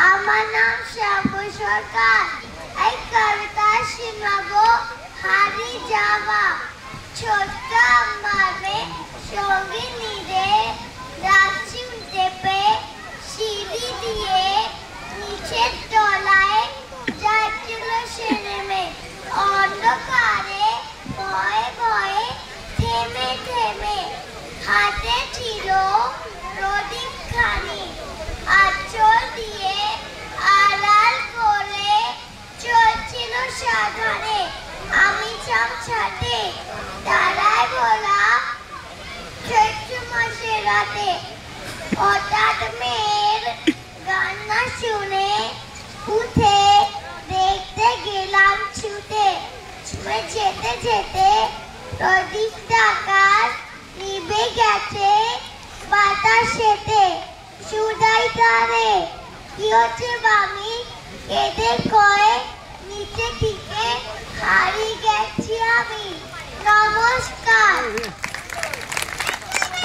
আমার নাম শ্যাম সরকার। এই কবিতা শোনাবো হারি যাওয়া। ছোট্ট আমার মেয়ে সঙ্গী নিয়ে যাচ্ছি চেপে সিঁড়ি দিয়ে নিচের তলায় যাচ্ছিল সে নেমে। অন্ধকারে ভয়ে ভয়ে থেমে থেমে হাতে ছিল প্রদীপ খানি। আঁচল দিয়ে আড়াল করে চলছিল সাধনে আমি চামচাতে তারায় ভোলা চৈত্র মাসের রাতে। হঠাৎ মেয়ের কান্না শুনে উঠে দেখতে গেলাম ছুটে। যেতে যেতে প্রদীপটা আকাশ নিভে গেছে বাতাসেতে। সুদাই তারে কি হচ্ছে বামি কেঁদে কয়ে নিচে থেকে হারিয়ে গেছি আমি। নমস্কার।